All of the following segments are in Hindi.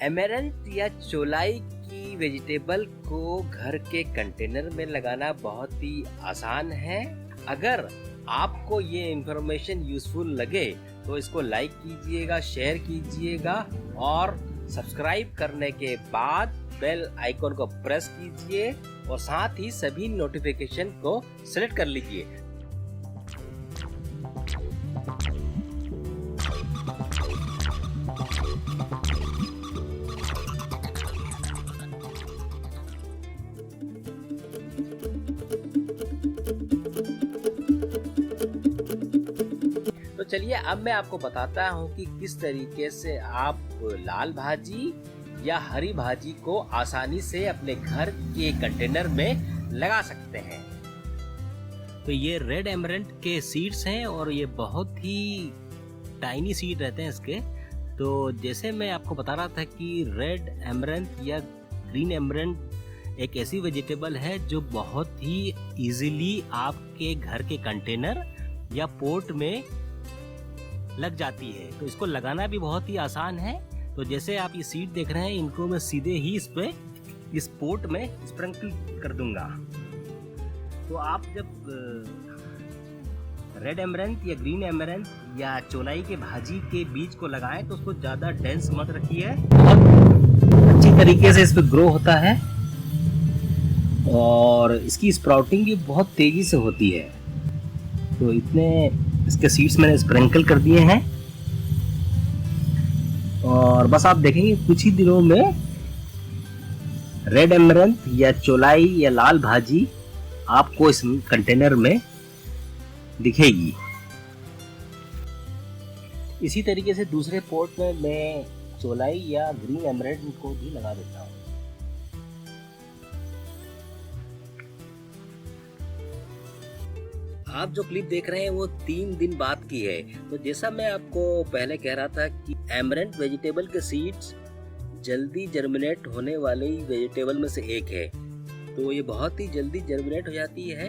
एमेरंथ या चौलाई की वेजिटेबल को घर के कंटेनर में लगाना बहुत ही आसान है। अगर आपको ये इन्फॉर्मेशन यूजफुल लगे तो इसको लाइक कीजिएगा, शेयर कीजिएगा और सब्सक्राइब करने के बाद बेल आइकॉन को प्रेस कीजिए और साथ ही सभी नोटिफिकेशन को सेलेक्ट कर लीजिए। तो चलिए अब मैं आपको बताता हूँ कि किस तरीके से आप लाल भाजी या हरी भाजी को आसानी से अपने घर के कंटेनर में लगा सकते हैं। तो ये रेड एमरंथ के सीड्स हैं और ये बहुत ही टाइनी सीड रहते हैं इसके। तो जैसे मैं आपको बता रहा था कि रेड एमरंथ या ग्रीन एमरंथ एक ऐसी वेजिटेबल है जो बहुत ही इजीली आपके घर के कंटेनर या पोट में लग जाती है। तो इसको लगाना भी बहुत ही आसान है। तो जैसे आप ये सीड देख रहे हैं, इनको मैं सीधे ही इस पोट में स्प्रिंकल कर दूंगा। तो आप जब रेड एमरंथ या ग्रीन एमरंथ या चौलाई के भाजी के बीज को लगाएं तो उसको ज़्यादा डेंस मत रखिए। बहुत अच्छी तरीके से इस पर ग्रो होता है और इसकी स्प्राउटिंग भी बहुत तेज़ी से होती है। तो इतने इसके सीड्स मैंने स्प्रिंकल कर दिए हैं और बस आप देखेंगे कुछ ही दिनों में रेड एमरंथ या चौलाई या लाल भाजी आपको इस कंटेनर में दिखेगी। इसी तरीके से दूसरे पॉट में मैं चौलाई या ग्रीन एमरंथ को भी लगा देता हूँ। आप जो क्लिप देख रहे हैं वो 3 दिन बाद की है। तो जैसा मैं आपको पहले कह रहा था कि एमरंथ वेजिटेबल के सीड्स जल्दी जर्मिनेट होने वाली वेजिटेबल में से एक है। तो ये बहुत ही जल्दी जर्मिनेट हो जाती है।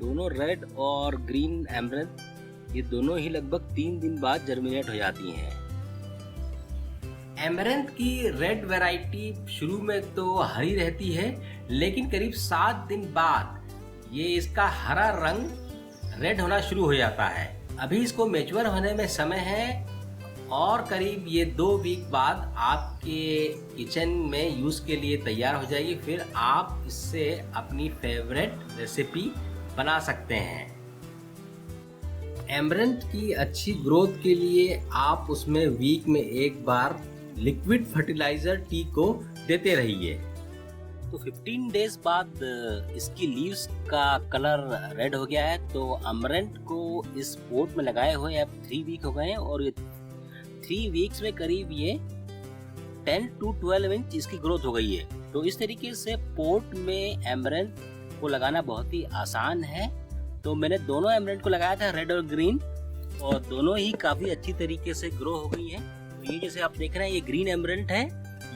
दोनों रेड और ग्रीन एमरंथ ये दोनों ही लगभग 3 दिन बाद जर्मिनेट हो जाती हैं। एमरंथ की रेड वैरायटी शुरू में तो हरी रहती है, लेकिन करीब 7 दिन बाद ये इसका हरा रंग रेड होना शुरू हो जाता है। अभी इसको मैच्योर होने में समय है और करीब ये 2 वीक बाद आपके किचन में यूज के लिए तैयार हो जाएगी। फिर आप इससे अपनी फेवरेट रेसिपी बना सकते हैं। एमरंथ की अच्छी ग्रोथ के लिए आप उसमें वीक में एक बार लिक्विड फर्टिलाइजर टी को देते रहिए। तो 15 डेज बाद इसकी लीव्स का कलर रेड हो गया है। तो अमरंथ को इस पोट में लगाए हुए अब 3 वीक हो गए हैं और ये 3 वीक्स में करीब ये 10 to 12 इंच इसकी ग्रोथ हो गई है। तो इस तरीके से पोट में एमरंथ को लगाना बहुत ही आसान है। तो मैंने दोनों एमरंथ को लगाया था, रेड और ग्रीन, और दोनों ही काफी अच्छी तरीके से ग्रो हो गई है। तो ये जैसे आप देख रहे हैं ये ग्रीन एमरंथ है,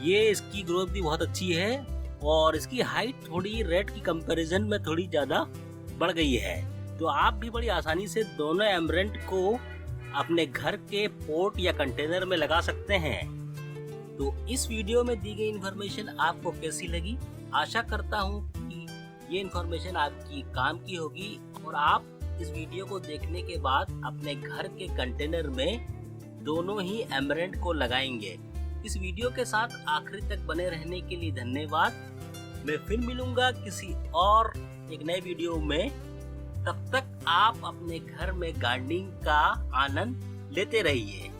ये इसकी ग्रोथ भी बहुत अच्छी है और इसकी हाइट थोड़ी रेड की कंपैरिजन में थोड़ी ज़्यादा बढ़ गई है। तो आप भी बड़ी आसानी से दोनों एमरंथ को अपने घर के पोट या कंटेनर में लगा सकते हैं। तो इस वीडियो में दी गई इन्फॉर्मेशन आपको कैसी लगी? आशा करता हूँ कि ये इन्फॉर्मेशन आपकी काम की होगी और आप इस वीडियो को देखने के बाद अपने घर के कंटेनर में दोनों ही एमरंथ को लगाएंगे। इस वीडियो के साथ आखिरी तक बने रहने के लिए धन्यवाद। मैं फिर मिलूंगा किसी और एक नए वीडियो में। तब तक आप अपने घर में गार्डनिंग का आनंद लेते रहिए।